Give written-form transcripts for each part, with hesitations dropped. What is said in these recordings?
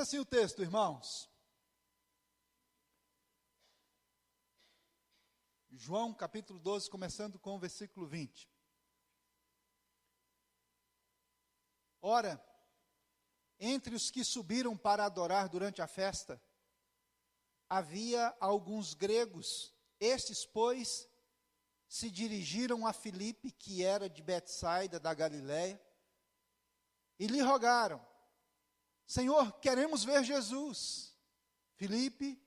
assim o texto, irmãos. João capítulo 12, começando com o versículo 20. Ora, entre os que subiram para adorar durante a festa, havia alguns gregos. Estes, pois, se dirigiram a Filipe, que era de Betsaida, da Galiléia, e lhe rogaram: Senhor, queremos ver Jesus. Filipe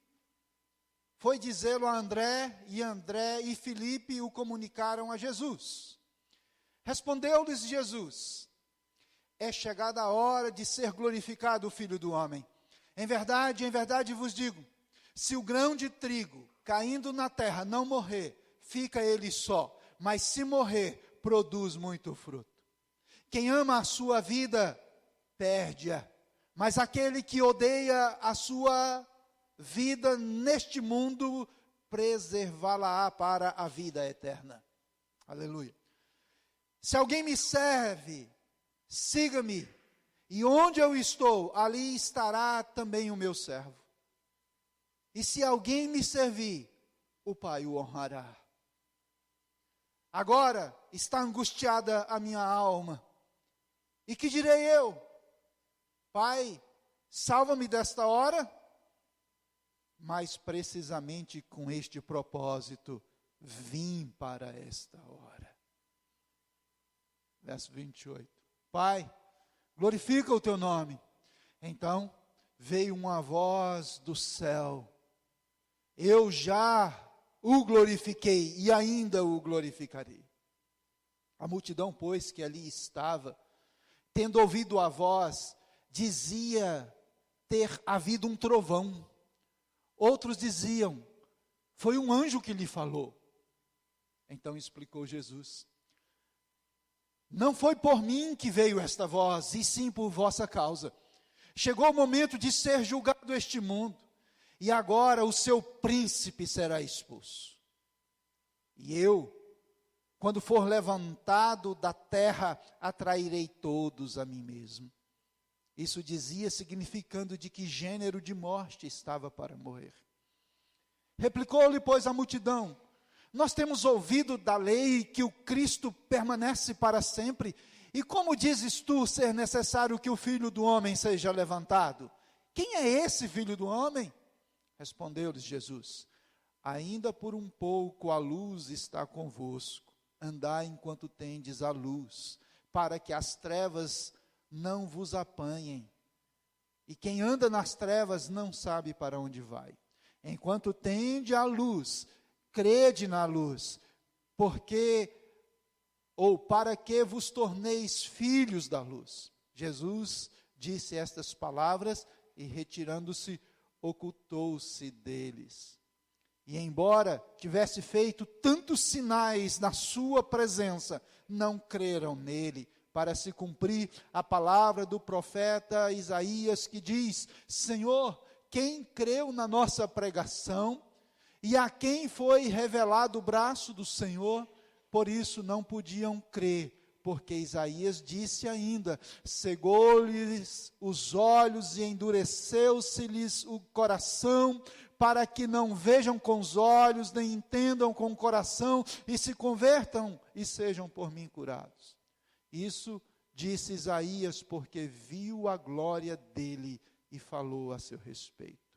foi dizê-lo a André e Filipe o comunicaram a Jesus. Respondeu-lhes Jesus: é chegada a hora de ser glorificado o Filho do Homem. Em verdade vos digo, se o grão de trigo caindo na terra não morrer, fica ele só, mas se morrer, produz muito fruto. Quem ama a sua vida, perde-a, mas aquele que odeia a sua vida neste mundo, preservá-la-á para a vida eterna. Aleluia. Se alguém me serve, siga-me, e onde eu estou, ali estará também o meu servo. E se alguém me servir, o Pai o honrará. Agora está angustiada a minha alma. E que direi eu? Pai, salva-me desta hora. Mas precisamente com este propósito, vim para esta hora. Verso 28. Pai, glorifica o teu nome. Então veio uma voz do céu: eu já o glorifiquei e ainda o glorificarei. A multidão, pois, que ali estava, tendo ouvido a voz, dizia ter havido um trovão. Outros diziam: foi um anjo que lhe falou. Então explicou Jesus: não foi por mim que veio esta voz, e sim por vossa causa. Chegou o momento de ser julgado este mundo, e agora o seu príncipe será expulso. E eu, quando for levantado da terra, atrairei todos a mim mesmo. Isso dizia, significando de que gênero de morte estava para morrer. Replicou-lhe, pois, a multidão: nós temos ouvido da lei que o Cristo permanece para sempre, e como dizes tu ser necessário que o Filho do Homem seja levantado? Quem é esse Filho do Homem? Respondeu-lhes Jesus: ainda por um pouco a luz está convosco, andai enquanto tendes a luz, para que as trevas não vos apanhem. E quem anda nas trevas não sabe para onde vai. Enquanto tende a luz, crede na luz, para que vos torneis filhos da luz. Jesus disse estas palavras e, retirando-se, ocultou-se deles. E embora tivesse feito tantos sinais na sua presença, não creram nele, para se cumprir a palavra do profeta Isaías, que diz: Senhor, quem creu na nossa pregação, e a quem foi revelado o braço do Senhor? Por isso não podiam crer, porque Isaías disse ainda: cegou-lhes os olhos e endureceu-se-lhes o coração, para que não vejam com os olhos, nem entendam com o coração, e se convertam e sejam por mim curados. Isso disse Isaías, porque viu a glória dele e falou a seu respeito.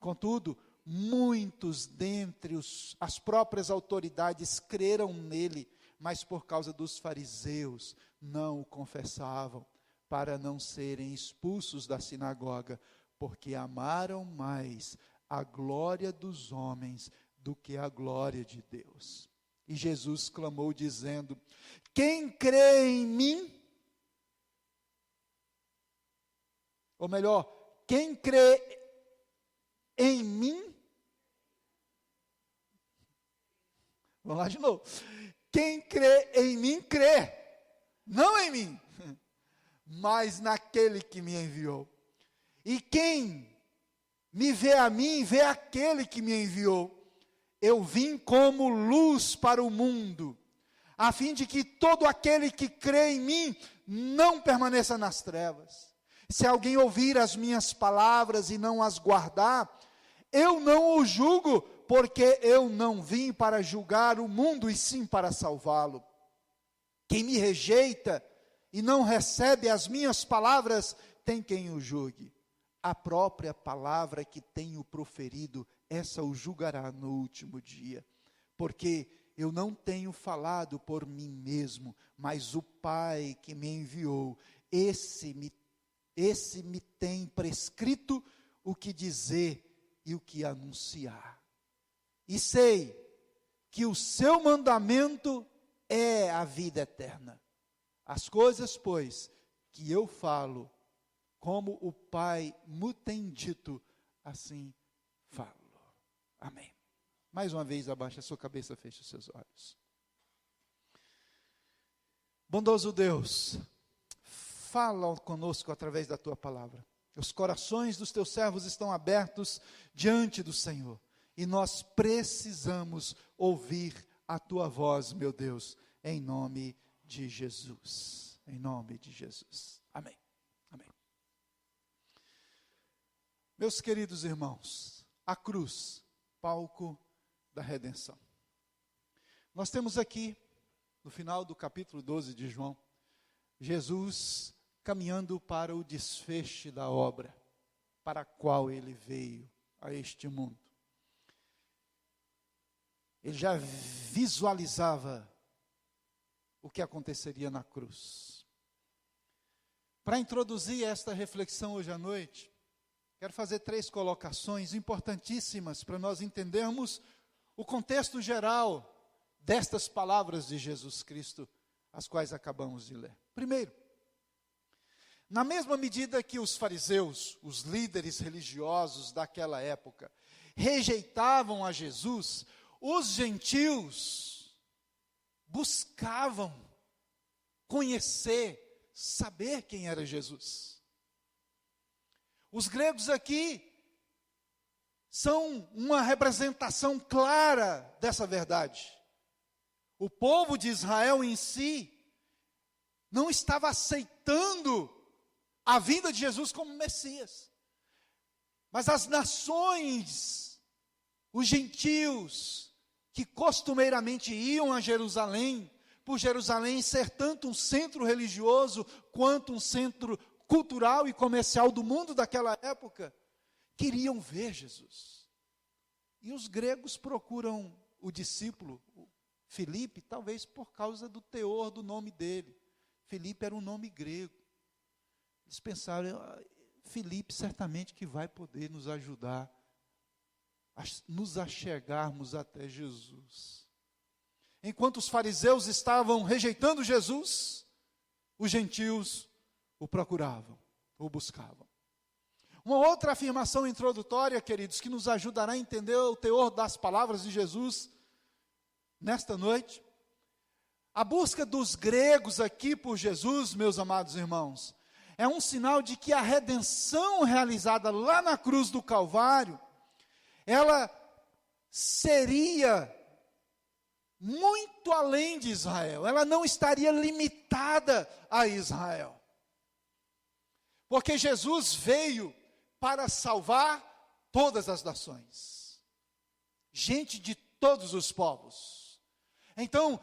Contudo, muitos dentre as próprias autoridades creram nele, mas por causa dos fariseus não o confessavam, para não serem expulsos da sinagoga, porque amaram mais a glória dos homens do que a glória de Deus. E Jesus clamou dizendo: quem crê em mim, ou melhor, quem crê em mim, vamos lá de novo, quem crê em mim, crê, não em mim, mas naquele que me enviou. E quem me vê a mim, vê aquele que me enviou. Eu vim como luz para o mundo, a fim de que todo aquele que crê em mim não permaneça nas trevas. Se alguém ouvir as minhas palavras e não as guardar, eu não o julgo, porque eu não vim para julgar o mundo, e sim para salvá-lo. Quem me rejeita e não recebe as minhas palavras, tem quem o julgue. A própria palavra que tenho proferido, essa o julgará no último dia. Porque eu não tenho falado por mim mesmo, mas o Pai que me enviou, esse me tem prescrito o que dizer e o que anunciar. E sei que o seu mandamento é a vida eterna. As coisas, pois, que eu falo, como o Pai me tem dito, assim falo. Amém. Mais uma vez, abaixe a sua cabeça, feche os seus olhos. Bondoso Deus, fala conosco através da tua palavra. Os corações dos teus servos estão abertos diante do Senhor. E nós precisamos ouvir a tua voz, meu Deus, em nome de Jesus. Em nome de Jesus. Amém. Amém. Meus queridos irmãos, a cruz, palco da redenção. Nós temos aqui, no final do capítulo 12 de João, Jesus caminhando para o desfecho da obra, para a qual ele veio a este mundo. Ele já visualizava o que aconteceria na cruz. Para introduzir esta reflexão hoje à noite, quero fazer 3 colocações importantíssimas para nós entendermos o contexto geral destas palavras de Jesus Cristo, as quais acabamos de ler. Primeiro, na mesma medida que os fariseus, os líderes religiosos daquela época, rejeitavam a Jesus, os gentios buscavam conhecer, saber quem era Jesus. Os gregos aqui são uma representação clara dessa verdade. O povo de Israel em si não estava aceitando a vinda de Jesus como Messias. Mas as nações, os gentios, que costumeiramente iam a Jerusalém, por Jerusalém ser tanto um centro religioso, quanto um centro cultural e comercial do mundo daquela época, queriam ver Jesus. E os gregos procuram o discípulo, Filipe, talvez por causa do teor do nome dele. Filipe era um nome grego. Eles pensaram, Filipe certamente que vai poder nos ajudar a nos achegarmos até Jesus. Enquanto os fariseus estavam rejeitando Jesus, os gentios o procuravam, o buscavam. Uma outra afirmação introdutória, queridos, que nos ajudará a entender o teor das palavras de Jesus nesta noite. A busca dos gregos aqui por Jesus, meus amados irmãos, é um sinal de que a redenção realizada lá na cruz do Calvário, ela seria muito além de Israel. Ela não estaria limitada a Israel. Porque Jesus veio para salvar todas as nações. Gente de todos os povos. Então,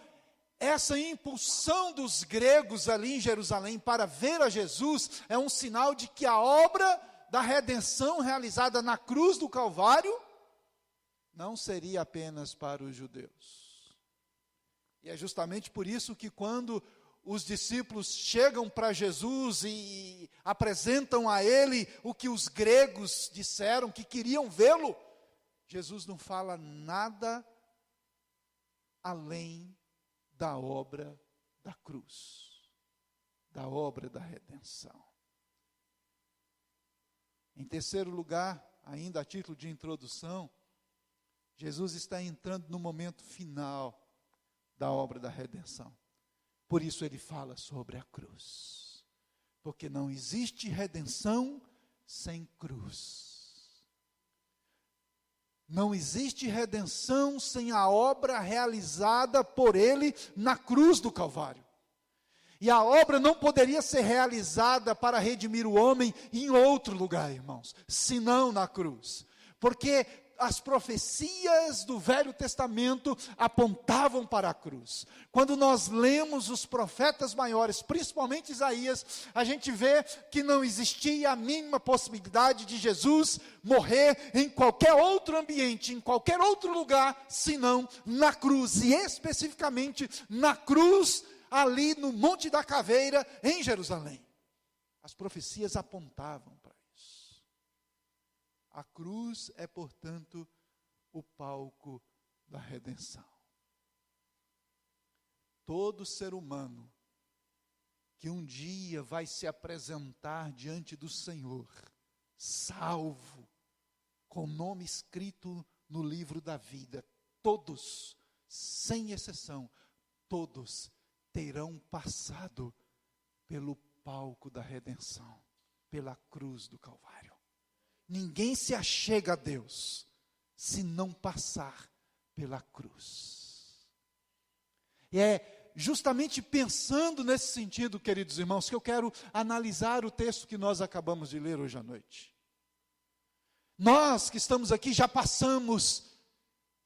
essa impulsão dos gregos ali em Jerusalém para ver a Jesus é um sinal de que a obra da redenção realizada na cruz do Calvário não seria apenas para os judeus. E é justamente por isso que quando os discípulos chegam para Jesus e apresentam a ele o que os gregos disseram, que queriam vê-lo, Jesus não fala nada além da obra da cruz, da obra da redenção. Em terceiro lugar, ainda a título de introdução, Jesus está entrando no momento final da obra da redenção. Por isso ele fala sobre a cruz. Porque não existe redenção sem cruz. Não existe redenção sem a obra realizada por ele na cruz do Calvário. E a obra não poderia ser realizada para redimir o homem em outro lugar, irmãos, senão na cruz. Porque as profecias do Velho Testamento apontavam para a cruz. Quando nós lemos os profetas maiores, principalmente Isaías, a gente vê que não existia a mínima possibilidade de Jesus morrer em qualquer outro ambiente, em qualquer outro lugar, senão na cruz, e especificamente na cruz, ali no Monte da Caveira, em Jerusalém. As profecias apontavam para isso. A cruz é, portanto, o palco da redenção. Todo ser humano que um dia vai se apresentar diante do Senhor, salvo, com o nome escrito no livro da vida, todos, sem exceção, todos terão passado pelo palco da redenção, pela cruz do Calvário. Ninguém se achega a Deus se não passar pela cruz. E é justamente pensando nesse sentido, queridos irmãos, que eu quero analisar o texto que nós acabamos de ler hoje à noite. Nós que estamos aqui já passamos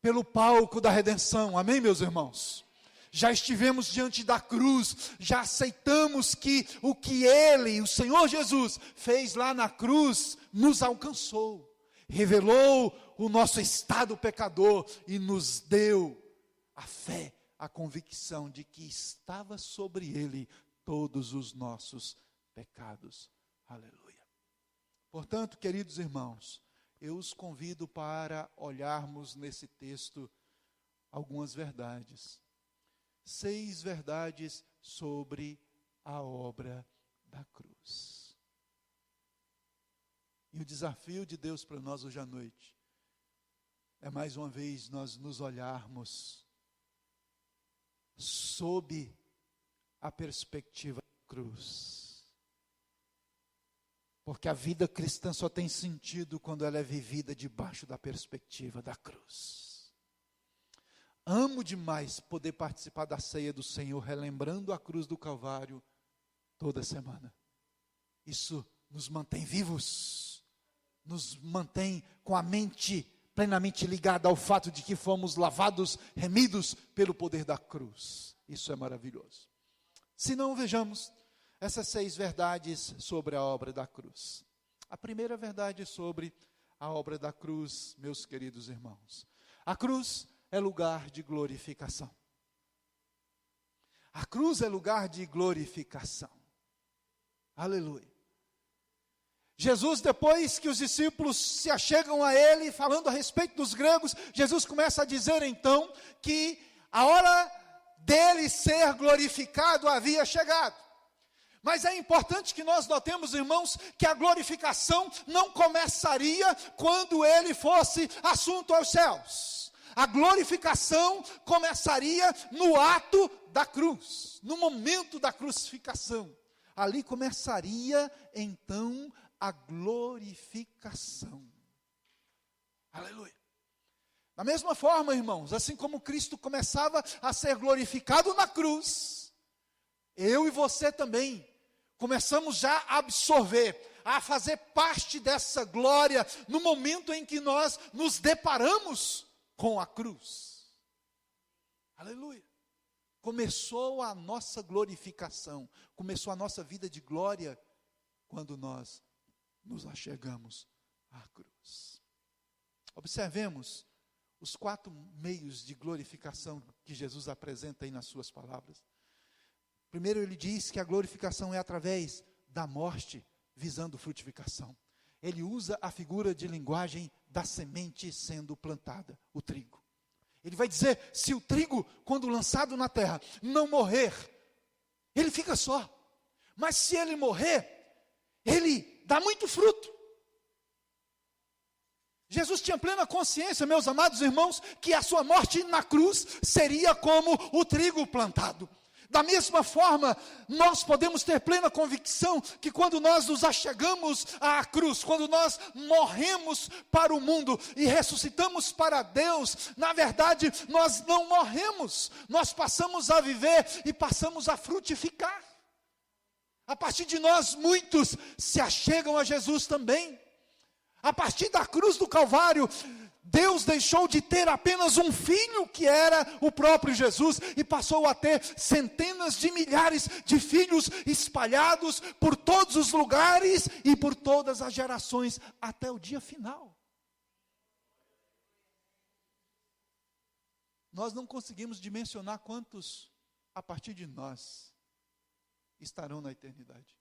pelo palco da redenção, amém, meus irmãos? Já estivemos diante da cruz, já aceitamos que o que Ele, o Senhor Jesus, fez lá na cruz, nos alcançou, revelou o nosso estado pecador e nos deu a fé, a convicção de que estava sobre Ele todos os nossos pecados. Aleluia. Portanto, queridos irmãos, eu os convido para olharmos nesse texto algumas verdades. 6 verdades sobre a obra da cruz. E o desafio de Deus para nós hoje à noite é mais uma vez nós nos olharmos sob a perspectiva da cruz. Porque a vida cristã só tem sentido quando ela é vivida debaixo da perspectiva da cruz. Amo demais poder participar da ceia do Senhor, relembrando a cruz do Calvário toda semana. Isso nos mantém vivos, nos mantém com a mente plenamente ligada ao fato de que fomos lavados, remidos pelo poder da cruz. Isso é maravilhoso. Se não, vejamos essas 6 verdades sobre a obra da cruz. A primeira verdade sobre a obra da cruz, meus queridos irmãos. A cruz é lugar de glorificação. A cruz é lugar de glorificação. Aleluia. Jesus, depois que os discípulos se achegam a Ele, falando a respeito dos gregos, Jesus começa a dizer então que a hora dele ser glorificado havia chegado. Mas é importante que nós notemos, irmãos, que a glorificação não começaria quando Ele fosse assunto aos céus. A glorificação começaria no ato da cruz, no momento da crucificação. Ali começaria, então, a glorificação. Aleluia. Da mesma forma, irmãos, assim como Cristo começava a ser glorificado na cruz, eu e você também começamos já a absorver, a fazer parte dessa glória no momento em que nós nos deparamos com a cruz. Aleluia. Começou a nossa glorificação, começou a nossa vida de glória quando nós nos achegamos à cruz. Observemos os 4 meios de glorificação que Jesus apresenta aí nas suas palavras. Primeiro, ele diz que a glorificação é através da morte, visando frutificação. Ele usa a figura de linguagem da semente sendo plantada, o trigo. Ele vai dizer, se o trigo, quando lançado na terra, não morrer, ele fica só. Mas se ele morrer, ele dá muito fruto. Jesus tinha plena consciência, meus amados irmãos, que a sua morte na cruz seria como o trigo plantado. Da mesma forma, nós podemos ter plena convicção que quando nós nos achegamos à cruz, quando nós morremos para o mundo e ressuscitamos para Deus, na verdade, nós não morremos, nós passamos a viver e passamos a frutificar. A partir de nós, muitos se achegam a Jesus também. A partir da cruz do Calvário, Deus deixou de ter apenas um filho, que era o próprio Jesus, e passou a ter centenas de milhares de filhos espalhados por todos os lugares e por todas as gerações, até o dia final. Nós não conseguimos dimensionar quantos, a partir de nós, estarão na eternidade.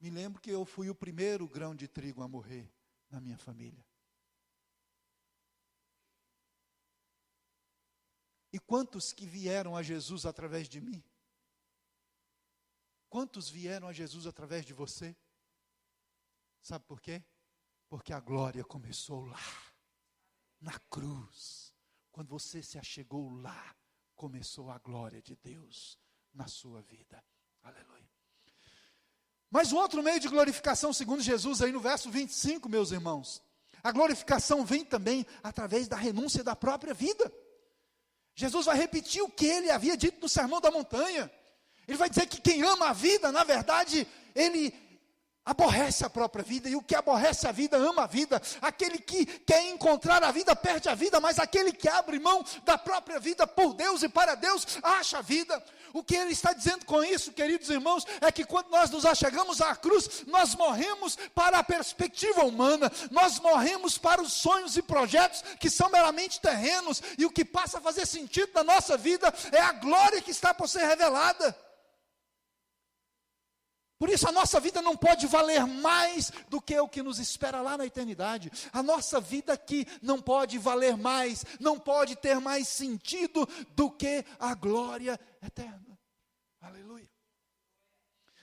Me lembro que eu fui o primeiro grão de trigo a morrer na minha família. E quantos que vieram a Jesus através de mim? Quantos vieram a Jesus através de você? Sabe por quê? Porque a glória começou lá, na cruz. Quando você se achegou lá, começou a glória de Deus na sua vida. Aleluia. Mas o outro meio de glorificação, segundo Jesus, aí no verso 25, meus irmãos, a glorificação vem também através da renúncia da própria vida. Jesus vai repetir o que ele havia dito no Sermão da Montanha. Ele vai dizer que quem ama a vida, na verdade, ele aborrece a própria vida, e o que aborrece a vida, ama a vida. Aquele que quer encontrar a vida, perde a vida, mas aquele que abre mão da própria vida por Deus e para Deus, acha a vida. O que ele está dizendo com isso, queridos irmãos, é que quando nós nos achegamos à cruz, nós morremos para a perspectiva humana, nós morremos para os sonhos e projetos que são meramente terrenos, e o que passa a fazer sentido na nossa vida é a glória que está por ser revelada. Por isso a nossa vida não pode valer mais do que o que nos espera lá na eternidade. A nossa vida aqui não pode valer mais, não pode ter mais sentido do que a glória eterna. Aleluia.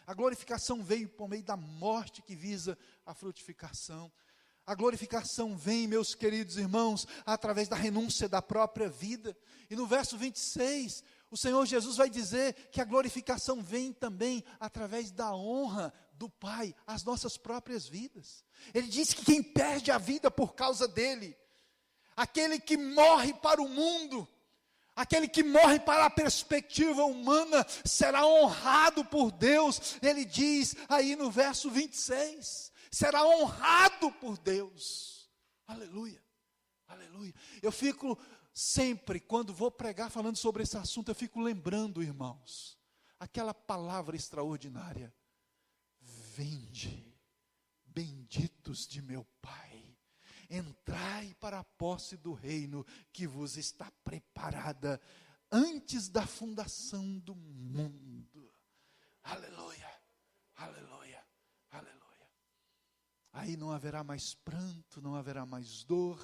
A glorificação veio por meio da morte que visa a frutificação. A glorificação vem, meus queridos irmãos, através da renúncia da própria vida. E no verso 26, o Senhor Jesus vai dizer que a glorificação vem também através da honra do Pai às nossas próprias vidas. Ele diz que quem perde a vida por causa dele, aquele que morre para o mundo, aquele que morre para a perspectiva humana, será honrado por Deus. Ele diz aí no verso 26, será honrado por Deus. Aleluia, aleluia. Eu fico sempre, quando vou pregar falando sobre esse assunto, eu fico lembrando, irmãos, aquela palavra extraordinária: vinde, benditos de meu Pai, entrai para a posse do reino que vos está preparada antes da fundação do mundo. Aleluia, aleluia, aleluia. Aí não haverá mais pranto, não haverá mais dor,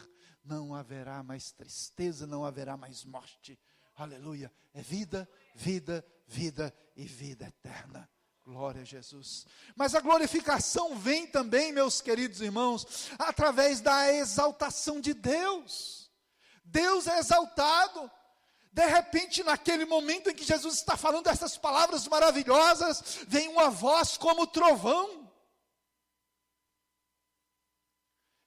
não haverá mais tristeza, não haverá mais morte. Aleluia. É vida, vida, vida e vida eterna. Glória a Jesus. Mas a glorificação vem também, meus queridos irmãos, através da exaltação de Deus. Deus é exaltado. De repente, naquele momento em que Jesus está falando essas palavras maravilhosas, vem uma voz como trovão.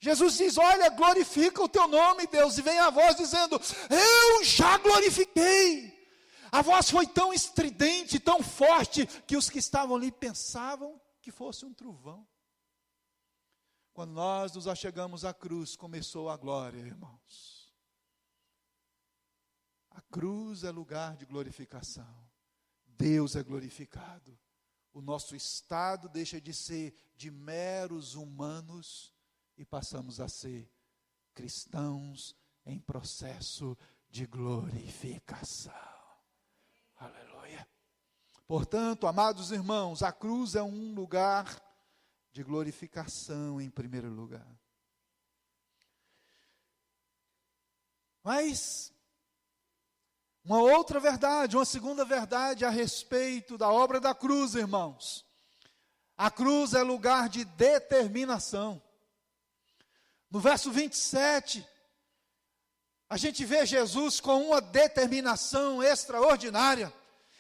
Jesus diz: olha, glorifica o teu nome, Deus. E vem a voz dizendo: eu já glorifiquei. A voz foi tão estridente, tão forte, que os que estavam ali pensavam que fosse um trovão. Quando nós nos achegamos à cruz, começou a glória, irmãos. A cruz é lugar de glorificação. Deus é glorificado. O nosso estado deixa de ser de meros humanos e passamos a ser cristãos em processo de glorificação. Aleluia. Portanto, amados irmãos, a cruz é um lugar de glorificação em primeiro lugar. Mas uma outra verdade, uma segunda verdade a respeito da obra da cruz, irmãos. A cruz é lugar de determinação. No verso 27, a gente vê Jesus com uma determinação extraordinária.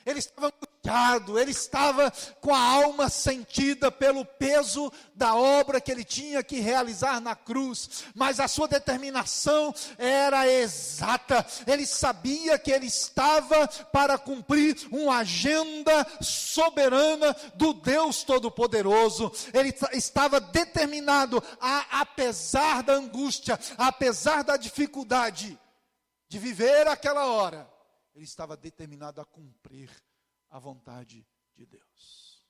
ele estava angustiado, ele estava com a alma sentida pelo peso da obra que ele tinha que realizar na cruz, mas a sua determinação era exata. Ele sabia que ele estava para cumprir uma agenda soberana do Deus Todo-Poderoso. Ele estava determinado a, apesar da angústia, apesar da dificuldade de viver aquela hora, ele estava determinado a cumprir a vontade de Deus.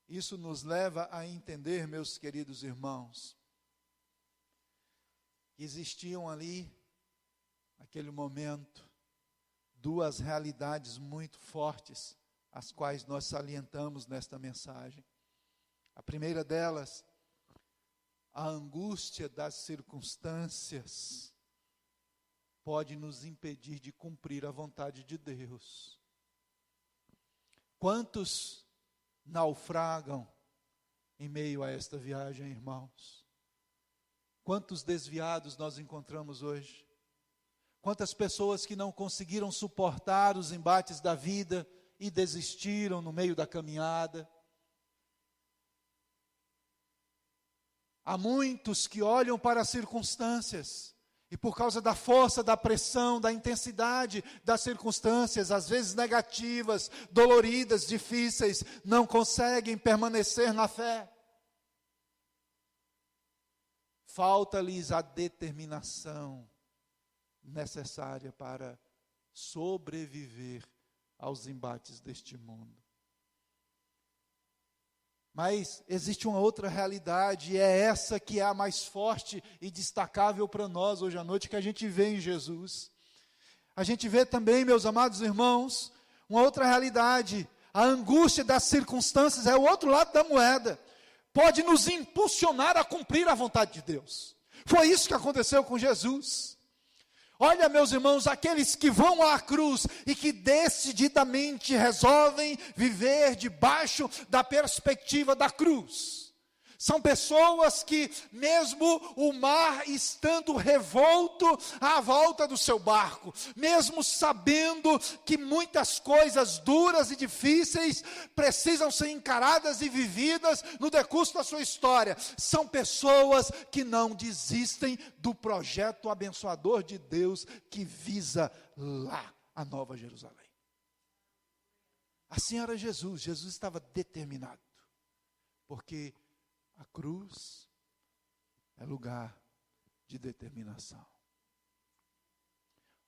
Isso nos leva a entender, meus queridos irmãos, que existiam ali, naquele momento, duas realidades muito fortes, as quais nós salientamos nesta mensagem. A primeira delas, a angústia das circunstâncias pode nos impedir de cumprir a vontade de Deus. Quantos naufragam em meio a esta viagem, irmãos? Quantos desviados nós encontramos hoje? Quantas pessoas que não conseguiram suportar os embates da vida e desistiram no meio da caminhada? Há muitos que olham para as circunstâncias e por causa da força, da pressão, da intensidade das circunstâncias, às vezes negativas, doloridas, difíceis, não conseguem permanecer na fé. Falta-lhes a determinação necessária para sobreviver aos embates deste mundo. Mas existe uma outra realidade, e é essa que é a mais forte e destacável para nós hoje à noite, que a gente vê em Jesus. A gente vê também, meus amados irmãos, uma outra realidade. A angústia das circunstâncias é o outro lado da moeda. Pode nos impulsionar a cumprir a vontade de Deus. Foi isso que aconteceu com Jesus. Olha, meus irmãos, aqueles que vão à cruz e que decididamente resolvem viver debaixo da perspectiva da cruz. São pessoas que, mesmo o mar estando revolto à volta do seu barco, mesmo sabendo que muitas coisas duras e difíceis precisam ser encaradas e vividas no decurso da sua história, são pessoas que não desistem do projeto abençoador de Deus que visa lá a Nova Jerusalém. Assim era Jesus. Jesus estava determinado, porque a cruz é lugar de determinação.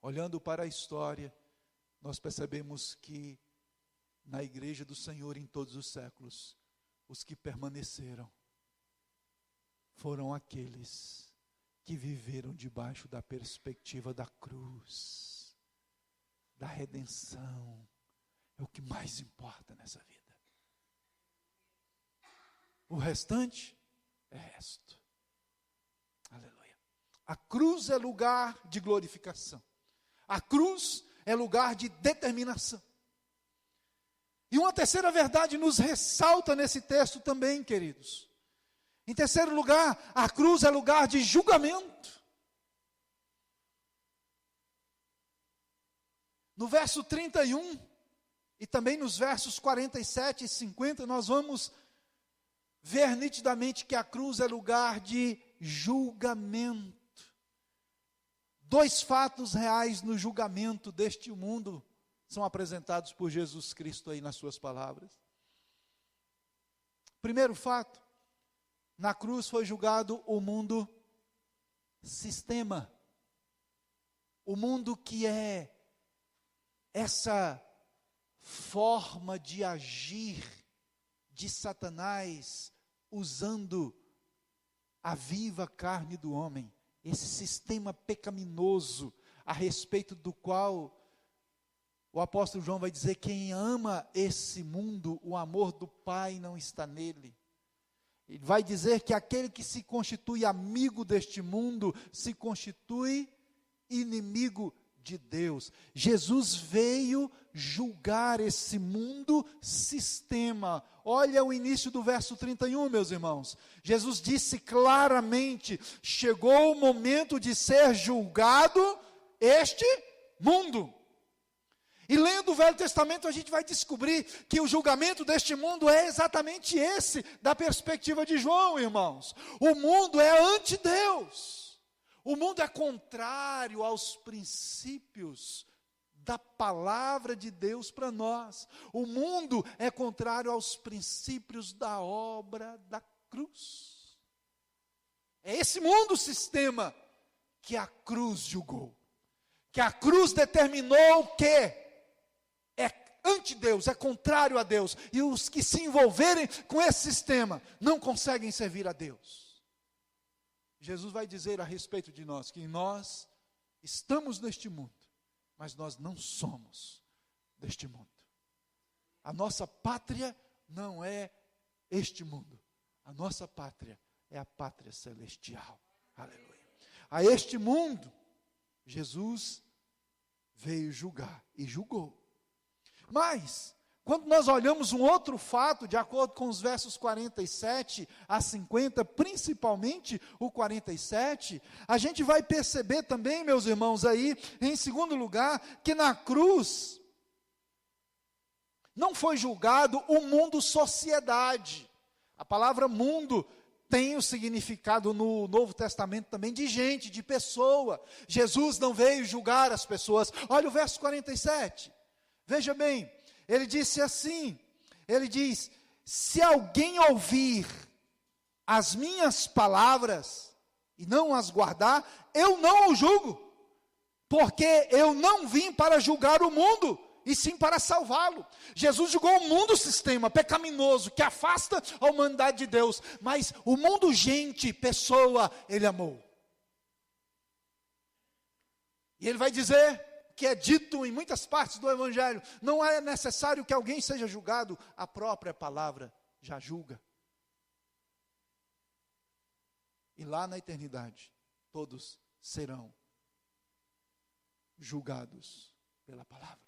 Olhando para a história, nós percebemos que na igreja do Senhor em todos os séculos, os que permaneceram foram aqueles que viveram debaixo da perspectiva da cruz, da redenção. É o que mais importa nessa vida. O restante é resto. Aleluia. A cruz é lugar de glorificação. A cruz é lugar de determinação. E uma terceira verdade nos ressalta nesse texto também, queridos. Em terceiro lugar, a cruz é lugar de julgamento. No verso 31 e também nos versos 47 e 50, nós vamos ver nitidamente que a cruz é lugar de julgamento. Dois fatos reais no julgamento deste mundo são apresentados por Jesus Cristo aí nas suas palavras. Primeiro fato, na cruz foi julgado o mundo sistema. O mundo que é essa forma de agir de Satanás, usando a viva carne do homem, esse sistema pecaminoso, a respeito do qual o apóstolo João vai dizer: quem ama esse mundo, o amor do Pai não está nele. Ele vai dizer que aquele que se constitui amigo deste mundo, se constitui inimigo de Deus. Jesus veio julgar esse mundo sistema. Olha o início do verso 31, meus irmãos. Jesus disse claramente: chegou o momento de ser julgado este mundo. E lendo o Velho Testamento a gente vai descobrir que o julgamento deste mundo é exatamente esse, da perspectiva de João, irmãos. O mundo é anti-Deus. O mundo é contrário aos princípios da palavra de Deus para nós. O mundo é contrário aos princípios da obra da cruz. É esse mundo o sistema que a cruz julgou. Que a cruz determinou que anti-Deus, é contrário a Deus, e os que se envolverem com esse sistema não conseguem servir a Deus. Jesus vai dizer a respeito de nós, que nós estamos neste mundo, mas nós não somos deste mundo. A nossa pátria não é este mundo, a nossa pátria é a pátria celestial. Aleluia. A este mundo, Jesus veio julgar, e julgou. Mas, quando nós olhamos um outro fato, de acordo com os versos 47 a 50, principalmente o 47, a gente vai perceber também, meus irmãos, aí, em segundo lugar, que na cruz não foi julgado o mundo sociedade. A palavra mundo tem o significado no Novo Testamento também de gente, de pessoa. Jesus não veio julgar as pessoas. Olha o verso 47. Veja bem, ele disse assim, ele diz, se alguém ouvir as minhas palavras e não as guardar, eu não o julgo, porque eu não vim para julgar o mundo, e sim para salvá-lo. Jesus julgou o mundo sistema pecaminoso, que afasta a humanidade de Deus, mas o mundo gente, pessoa, ele amou. E ele vai dizer, que é dito em muitas partes do Evangelho, não é necessário que alguém seja julgado, a própria palavra já julga. E lá na eternidade, todos serão julgados pela palavra.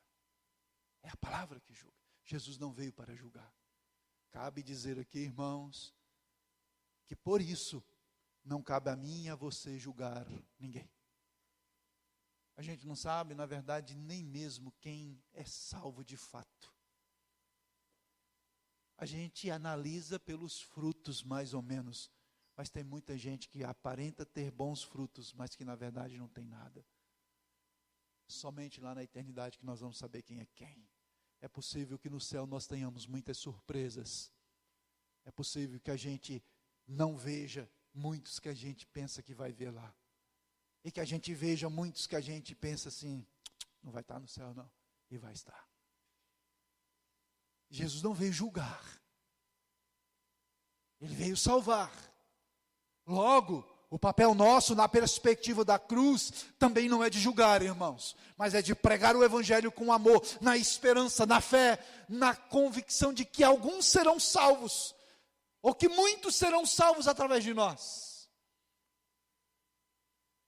É a palavra que julga. Jesus não veio para julgar. Cabe dizer aqui, irmãos, que por isso, não cabe a mim e a você julgar ninguém. A gente não sabe, na verdade, nem mesmo quem é salvo de fato. A gente analisa pelos frutos, mais ou menos. Mas tem muita gente que aparenta ter bons frutos, mas que na verdade não tem nada. Somente lá na eternidade que nós vamos saber quem é quem. É possível que no céu nós tenhamos muitas surpresas. É possível que a gente não veja muitos que a gente pensa que vai ver lá. E que a gente veja muitos que a gente pensa assim, não vai estar no céu não, e vai estar. Jesus não veio julgar, ele veio salvar. Logo, o papel nosso na perspectiva da cruz também não é de julgar, irmãos, mas é de pregar o evangelho com amor, na esperança, na fé, na convicção de que alguns serão salvos, ou que muitos serão salvos através de nós.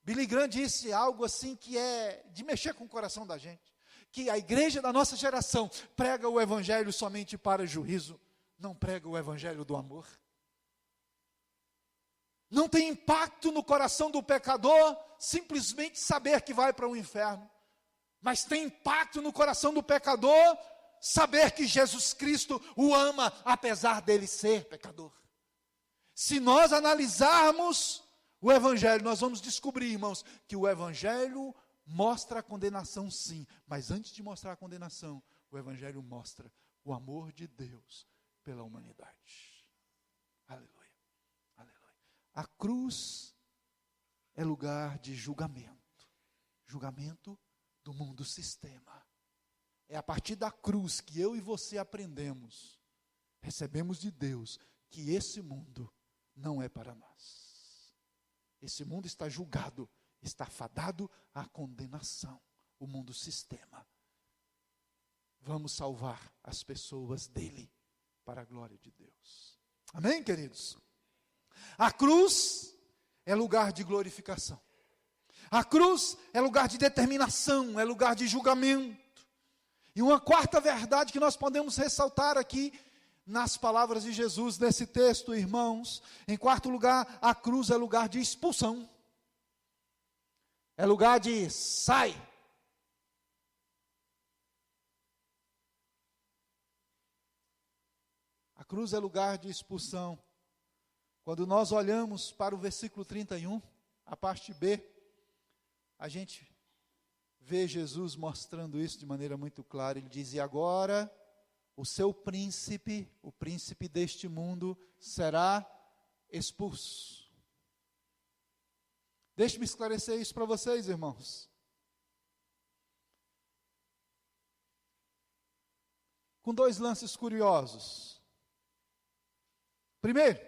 Billy Graham disse algo assim que é de mexer com o coração da gente, que a igreja da nossa geração prega o evangelho somente para juízo, não prega o evangelho do amor. Não tem impacto no coração do pecador simplesmente saber que vai para o inferno, mas tem impacto no coração do pecador saber que Jesus Cristo o ama apesar dele ser pecador. Se nós analisarmos o Evangelho, nós vamos descobrir, irmãos, que o Evangelho mostra a condenação sim, mas antes de mostrar a condenação, o Evangelho mostra o amor de Deus pela humanidade. Aleluia, aleluia. A cruz é lugar de julgamento, julgamento do mundo sistema. É a partir da cruz que eu e você aprendemos, recebemos de Deus, que esse mundo não é para nós. Esse mundo está julgado, está fadado à condenação. O mundo sistema. Vamos salvar as pessoas dele, para a glória de Deus. Amém, queridos? A cruz é lugar de glorificação. A cruz é lugar de determinação, é lugar de julgamento. E uma quarta verdade que nós podemos ressaltar aqui, nas palavras de Jesus nesse texto, irmãos, em quarto lugar, a cruz é lugar de expulsão. É lugar de sai. A cruz é lugar de expulsão. Quando nós olhamos para o versículo 31, a parte B, a gente vê Jesus mostrando isso de maneira muito clara. Ele diz: e agora o seu príncipe, o príncipe deste mundo, será expulso. Deixe-me esclarecer isso para vocês, irmãos. Com dois lances curiosos. Primeiro,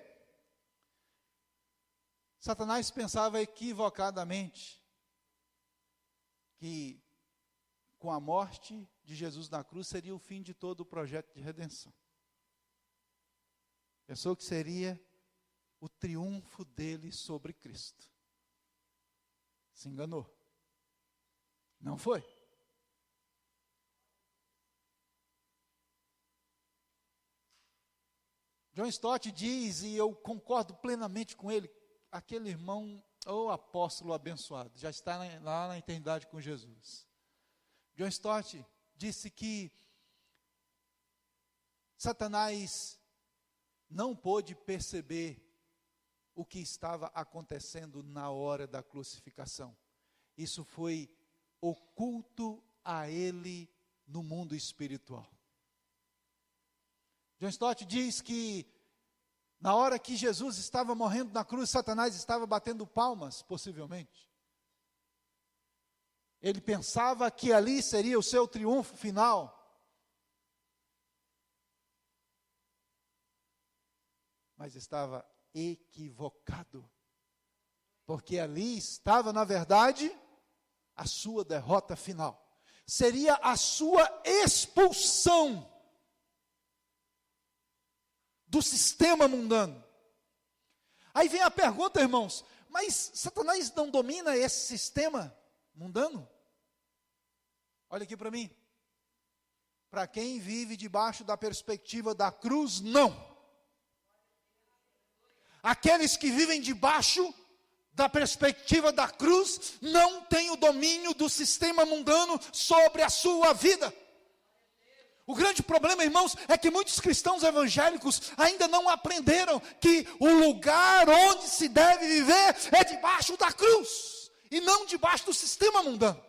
Satanás pensava equivocadamente que com a morte de Jesus na cruz seria o fim de todo o projeto de redenção. Pensou que seria o triunfo dele sobre Cristo. Se enganou. Não foi. John Stott diz, e eu concordo plenamente com ele, aquele irmão, ou apóstolo abençoado, já está lá na eternidade com Jesus. John Stott disse que Satanás não pôde perceber o que estava acontecendo na hora da crucificação. Isso foi oculto a ele no mundo espiritual. John Stott diz que na hora que Jesus estava morrendo na cruz, Satanás estava batendo palmas, possivelmente. Ele pensava que ali seria o seu triunfo final. Mas estava equivocado. Porque ali estava, na verdade, a sua derrota final. Seria a sua expulsão do sistema mundano. Aí vem a pergunta, irmãos, mas Satanás não domina esse sistema mundano? Olha aqui para mim. Para quem vive debaixo da perspectiva da cruz, não. Aqueles que vivem debaixo da perspectiva da cruz não têm o domínio do sistema mundano sobre a sua vida. O grande problema, irmãos, é que muitos cristãos evangélicos ainda não aprenderam que o lugar onde se deve viver é debaixo da cruz, e não debaixo do sistema mundano.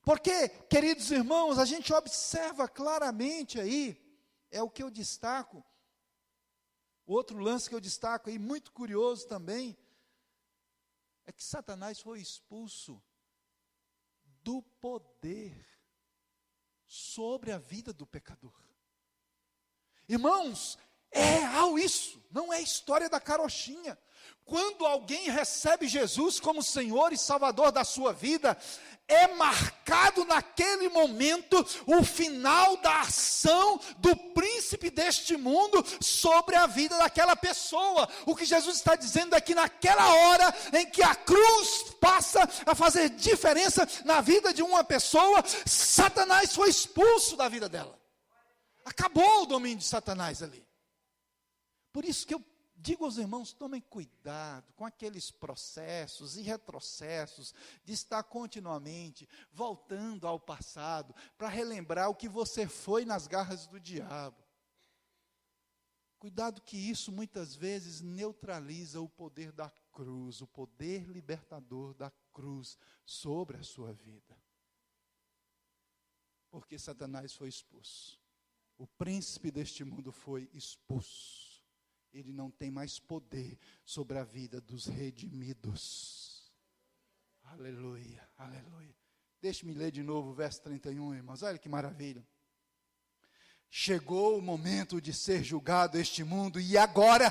Porque, queridos irmãos, a gente observa claramente aí, é o que eu destaco, outro lance que eu destaco aí, muito curioso também, é que Satanás foi expulso do poder sobre a vida do pecador. Irmãos, é real isso, não é história da carochinha. Quando alguém recebe Jesus como Senhor e Salvador da sua vida, é marcado naquele momento o final da ação do príncipe deste mundo sobre a vida daquela pessoa. O que Jesus está dizendo é que naquela hora em que a cruz passa a fazer diferença na vida de uma pessoa, Satanás foi expulso da vida dela. Acabou o domínio de Satanás ali. Por isso que eu digo aos irmãos, tomem cuidado com aqueles processos e retrocessos de estar continuamente voltando ao passado para relembrar o que você foi nas garras do diabo. Cuidado que isso muitas vezes neutraliza o poder da cruz, o poder libertador da cruz sobre a sua vida. Porque Satanás foi expulso. O príncipe deste mundo foi expulso. Ele não tem mais poder sobre a vida dos redimidos. Aleluia, aleluia. Deixe-me ler de novo o verso 31, irmãos. Olha que maravilha. Chegou o momento de ser julgado este mundo, e agora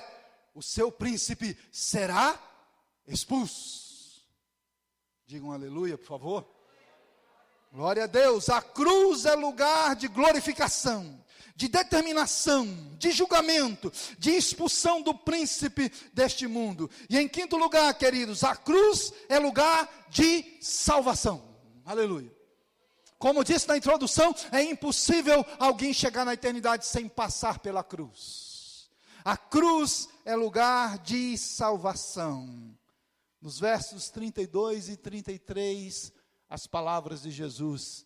o seu príncipe será expulso. Digam aleluia, por favor. Glória a Deus. A cruz é lugar de glorificação, de determinação, de julgamento, de expulsão do príncipe deste mundo. E em quinto lugar, queridos, a cruz é lugar de salvação. Aleluia. Como disse na introdução, é impossível alguém chegar na eternidade sem passar pela cruz. A cruz é lugar de salvação. Nos versos 32 e 33, as palavras de Jesus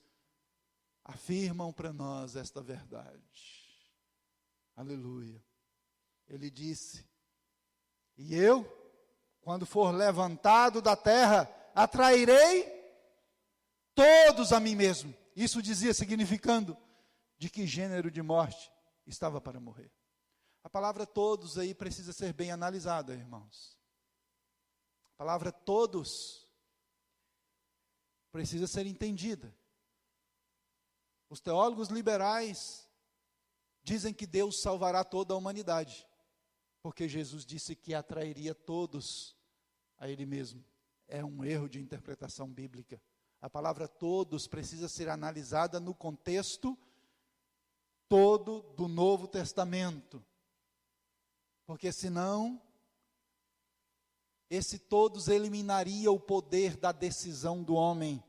afirmam para nós esta verdade. Aleluia. Ele disse: e eu, quando for levantado da terra, atrairei todos a mim mesmo. Isso dizia, significando de que gênero de morte estava para morrer. A palavra todos aí precisa ser bem analisada, irmãos. A palavra todos precisa ser entendida. Os teólogos liberais dizem que Deus salvará toda a humanidade, porque Jesus disse que atrairia todos a Ele mesmo. É um erro de interpretação bíblica. A palavra todos precisa ser analisada no contexto todo do Novo Testamento, porque senão, esse todos eliminaria o poder da decisão do homem,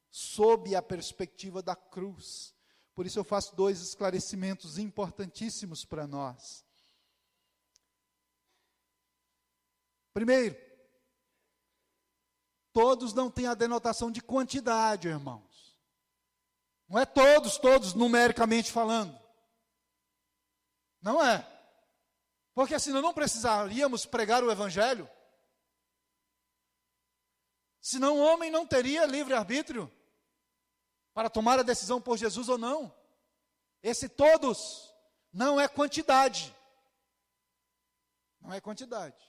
sob a perspectiva da cruz. Por isso eu faço 2 esclarecimentos importantíssimos para nós. Primeiro, todos não têm a denotação de quantidade, irmãos. Não é todos numericamente falando. Não é. Porque senão não precisaríamos pregar o Evangelho. Senão o homem não teria livre-arbítrio para tomar a decisão por Jesus ou não. Esse todos não é quantidade. Não é quantidade.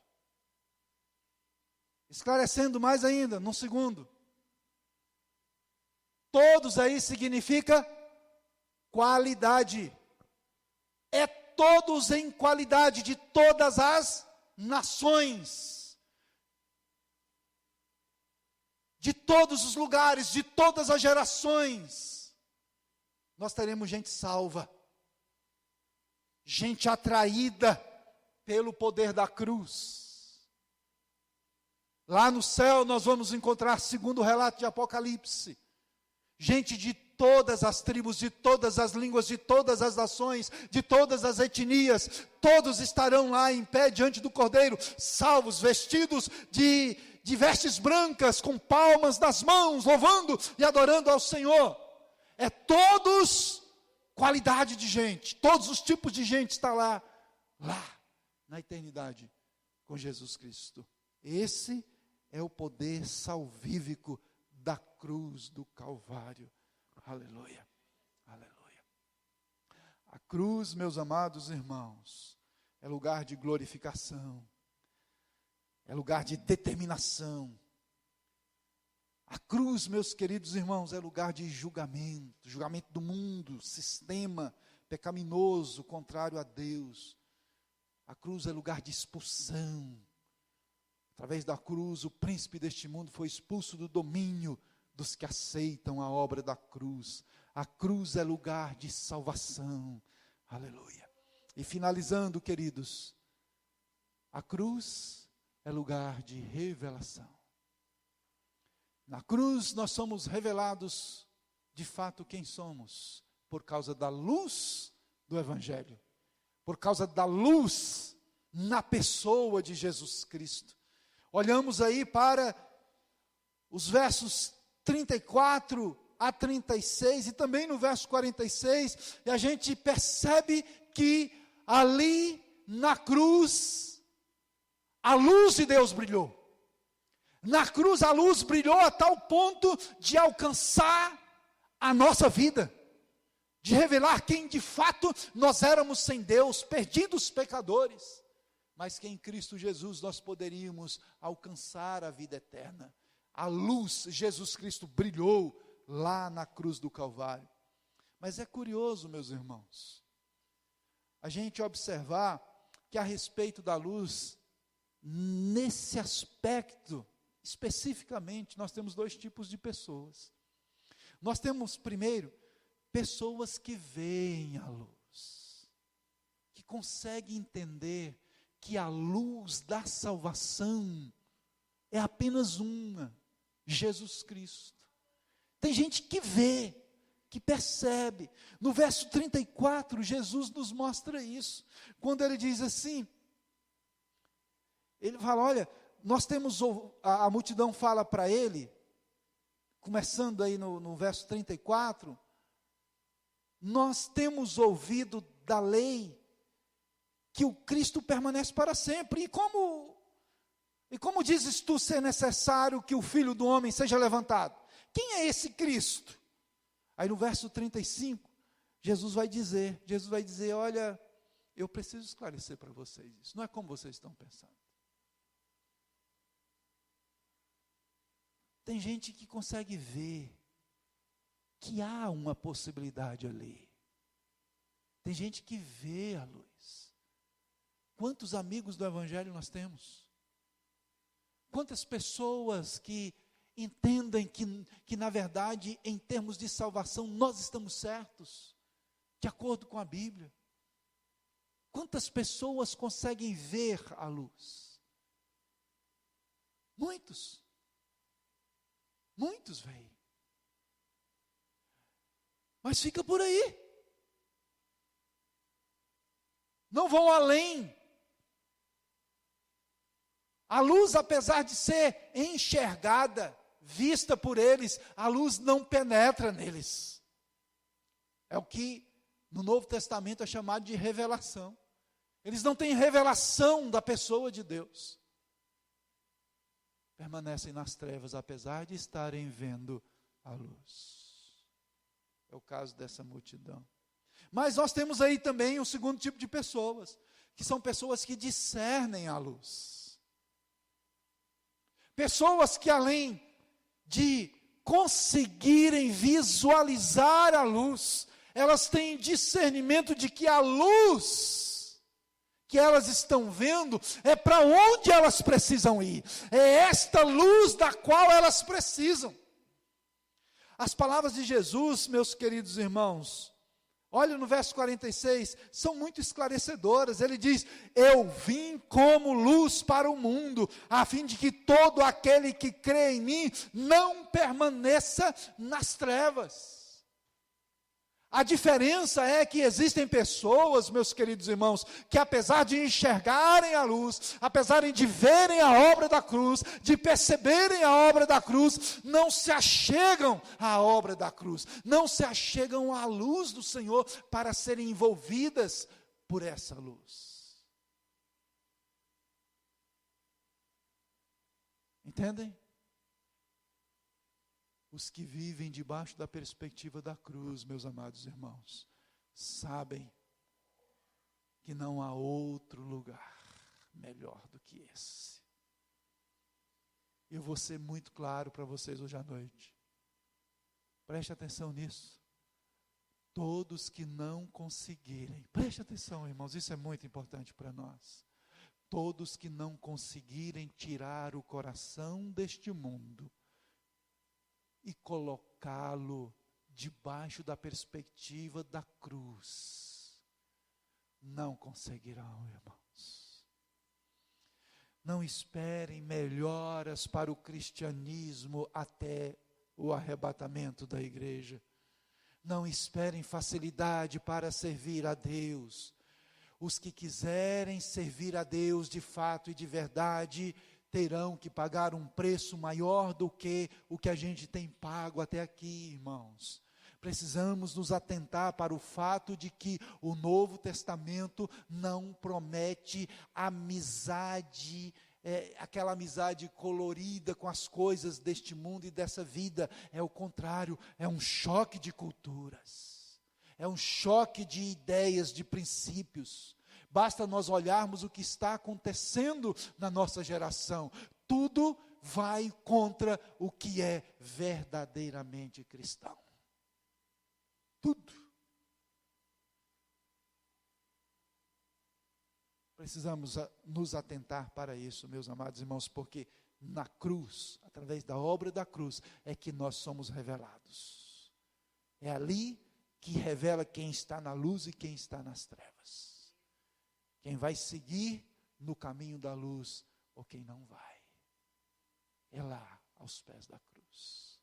Esclarecendo mais ainda, no segundo. Todos aí significa qualidade. É todos em qualidade de todas as nações. De todos os lugares, de todas as gerações. Nós teremos gente salva. Gente atraída pelo poder da cruz. Lá no céu nós vamos encontrar, segundo o relato de Apocalipse, gente de todas as tribos, de todas as línguas, de todas as nações, de todas as etnias, todos estarão lá em pé diante do Cordeiro, salvos, vestidos de vestes brancas, com palmas nas mãos, louvando e adorando ao Senhor. É todos, qualidade de gente, todos os tipos de gente está lá na eternidade, com Jesus Cristo. Esse é o poder salvífico da cruz do Calvário. Aleluia, aleluia. A cruz, meus amados irmãos, é lugar de glorificação, é lugar de determinação. A cruz, meus queridos irmãos, é lugar de julgamento, julgamento do mundo, sistema pecaminoso, contrário a Deus. A cruz é lugar de expulsão. Através da cruz, o príncipe deste mundo foi expulso do domínio dos que aceitam a obra da cruz. A cruz é lugar de salvação. Aleluia. E finalizando, queridos, a cruz é lugar de revelação. Na cruz nós somos revelados de fato quem somos, por causa da luz do Evangelho, por causa da luz na pessoa de Jesus Cristo. Olhamos aí para os versos 34 a 36 e também no verso 46, e a gente percebe que ali na cruz a luz de Deus brilhou. Na cruz a luz brilhou a tal ponto de alcançar a nossa vida, de revelar quem de fato nós éramos sem Deus, perdidos pecadores, mas que em Cristo Jesus nós poderíamos alcançar a vida eterna. A luz, Jesus Cristo, brilhou lá na cruz do Calvário. Mas é curioso, meus irmãos, a gente observar que a respeito da luz, nesse aspecto, especificamente, nós temos 2 tipos de pessoas. Nós temos, primeiro, pessoas que veem a luz, que conseguem entender que a luz da salvação é apenas uma, Jesus Cristo. Tem gente que vê, que percebe. No verso 34, Jesus nos mostra isso, quando ele diz assim, ele fala, olha, nós temos, a multidão fala para ele, começando aí no verso 34, nós temos ouvido da lei que o Cristo permanece para sempre. E como dizes tu ser necessário que o Filho do Homem seja levantado? Quem é esse Cristo? Aí no verso 35, Jesus vai dizer, olha, eu preciso esclarecer para vocês isso, não é como vocês estão pensando. Tem gente que consegue ver que há uma possibilidade ali. Tem gente que vê a luz. Quantos amigos do Evangelho nós temos? Quantas pessoas que entendem que na verdade, em termos de salvação, nós estamos certos, de acordo com a Bíblia? Quantas pessoas conseguem ver a luz? Muitos. Muitos veem. Mas fica por aí. Não vão além. A luz, apesar de ser enxergada, vista por eles, a luz não penetra neles. É o que no Novo Testamento é chamado de revelação. Eles não têm revelação da pessoa de Deus. Permanecem nas trevas, apesar de estarem vendo a luz. É o caso dessa multidão. Mas nós temos aí também um segundo tipo de pessoas, que são pessoas que discernem a luz. Pessoas que além de conseguirem visualizar a luz, elas têm discernimento de que a luz que elas estão vendo é para onde elas precisam ir. É esta luz da qual elas precisam. As palavras de Jesus, meus queridos irmãos, olha no verso 46, são muito esclarecedoras. Ele diz: eu vim como luz para o mundo, a fim de que todo aquele que crê em mim não permaneça nas trevas. A diferença é que existem pessoas, meus queridos irmãos, que apesar de enxergarem a luz, apesar de verem a obra da cruz, de perceberem a obra da cruz, não se achegam à obra da cruz, não se achegam à luz do Senhor para serem envolvidas por essa luz. Entendem? Os que vivem debaixo da perspectiva da cruz, meus amados irmãos, sabem que não há outro lugar melhor do que esse. Eu vou ser muito claro para vocês hoje à noite. Preste atenção nisso. Todos que não conseguirem, preste atenção, irmãos, isso é muito importante para nós. Todos que não conseguirem tirar o coração deste mundo e colocá-lo debaixo da perspectiva da cruz, não conseguirão, irmãos. Não esperem melhoras para o cristianismo até o arrebatamento da igreja. Não esperem facilidade para servir a Deus. Os que quiserem servir a Deus de fato e de verdade, terão que pagar um preço maior do que o que a gente tem pago até aqui, irmãos. Precisamos nos atentar para o fato de que o Novo Testamento não promete amizade, aquela amizade colorida com as coisas deste mundo e dessa vida. É o contrário, é um choque de culturas, é um choque de ideias, de princípios. Basta nós olharmos o que está acontecendo na nossa geração. Tudo vai contra o que é verdadeiramente cristão. Tudo. Precisamos nos atentar para isso, meus amados irmãos, porque na cruz, através da obra da cruz, é que nós somos revelados. É ali que revela quem está na luz e quem está nas trevas. Quem vai seguir no caminho da luz ou quem não vai. É lá, aos pés da cruz.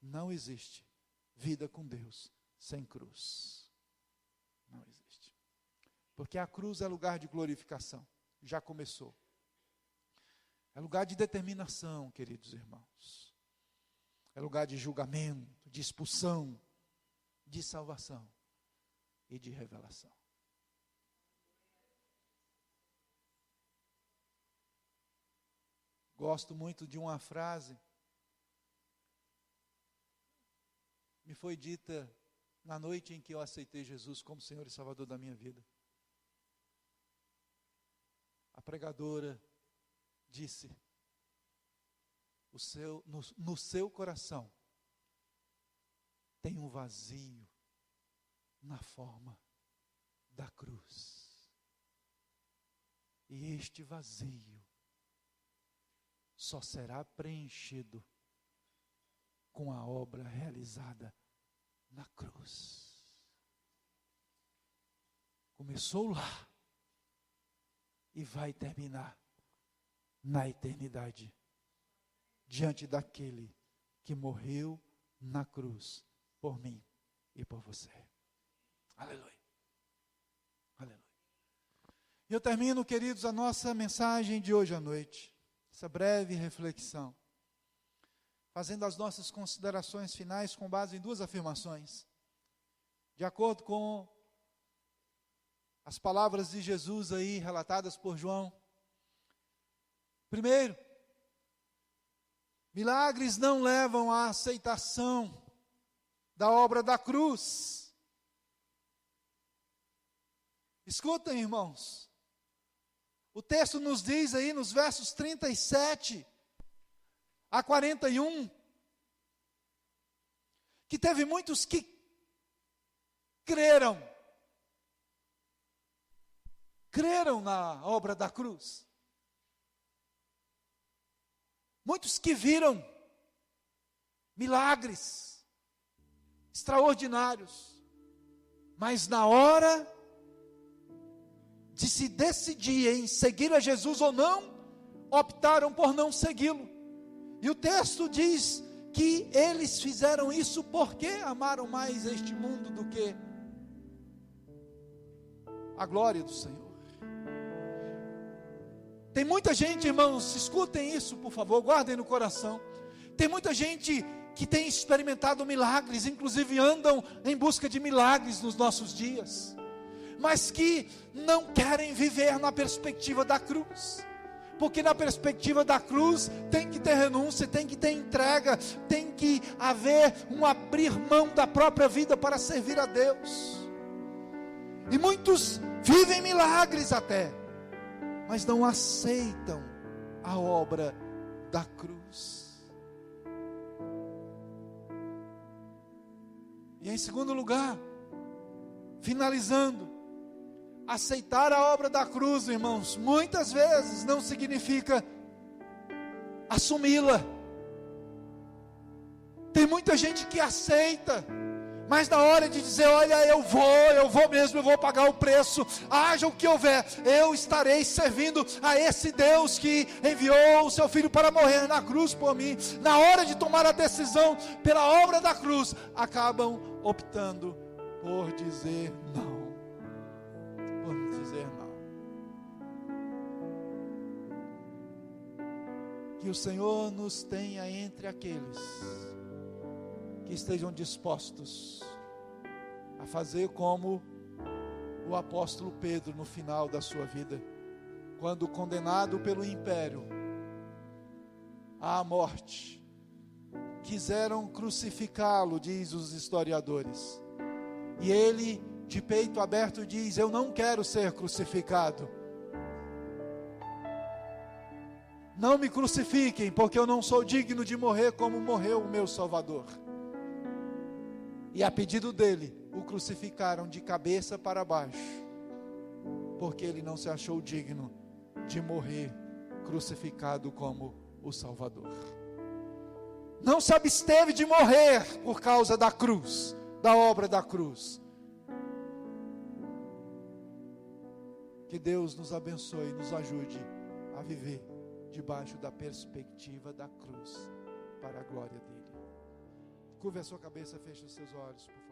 Não existe vida com Deus sem cruz. Não existe. Porque a cruz é lugar de glorificação. Já começou. É lugar de determinação, queridos irmãos. É lugar de julgamento, de expulsão, de salvação e de revelação. Gosto muito de uma frase, me foi dita na noite em que eu aceitei Jesus como Senhor e Salvador da minha vida. A pregadora disse, no seu coração tem um vazio na forma da cruz. E este vazio só será preenchido com a obra realizada na cruz. Começou lá e vai terminar na eternidade, diante daquele que morreu na cruz por mim e por você. Aleluia. Aleluia. E eu termino, queridos, a nossa mensagem de hoje à noite, essa breve reflexão, fazendo as nossas considerações finais com base em duas afirmações. De acordo com as palavras de Jesus aí relatadas por João. Primeiro, milagres não levam à aceitação da obra da cruz. Escutem, irmãos, o texto nos diz aí nos versos 37 a 41, que teve muitos que creram na obra da cruz. Muitos que viram milagres extraordinários, mas na hora de se decidir em seguir a Jesus ou não, optaram por não segui-lo. E o texto diz que eles fizeram isso porque amaram mais este mundo do que a glória do Senhor. Tem muita gente, irmãos, escutem isso, por favor, guardem no coração. Tem muita gente que tem experimentado milagres, inclusive andam em busca de milagres nos nossos dias, mas que não querem viver na perspectiva da cruz. Porque na perspectiva da cruz tem que ter renúncia, tem que ter entrega, tem que haver um abrir mão da própria vida para servir a Deus. E muitos vivem milagres até, mas não aceitam a obra da cruz. E em segundo lugar, finalizando, aceitar a obra da cruz, irmãos, muitas vezes não significa assumi-la. Tem muita gente que aceita, mas na hora de dizer, olha, eu vou mesmo, eu vou pagar o preço, haja o que houver, eu estarei servindo a esse Deus que enviou o seu Filho para morrer na cruz por mim. Na hora de tomar a decisão pela obra da cruz, acabam optando por dizer não. Que o Senhor nos tenha entre aqueles que estejam dispostos a fazer como o apóstolo Pedro no final da sua vida, quando condenado pelo império à morte, quiseram crucificá-lo, diz os historiadores, e ele de peito aberto diz, eu não quero ser crucificado, não me crucifiquem, porque eu não sou digno de morrer como morreu o meu Salvador. E a pedido dele, o crucificaram de cabeça para baixo, porque ele não se achou digno de morrer crucificado como o Salvador. Não se absteve de morrer por causa da cruz, da obra da cruz. Que Deus nos abençoe e nos ajude a viver debaixo da perspectiva da cruz, para a glória dele. Curva a sua cabeça, feche os seus olhos, por favor.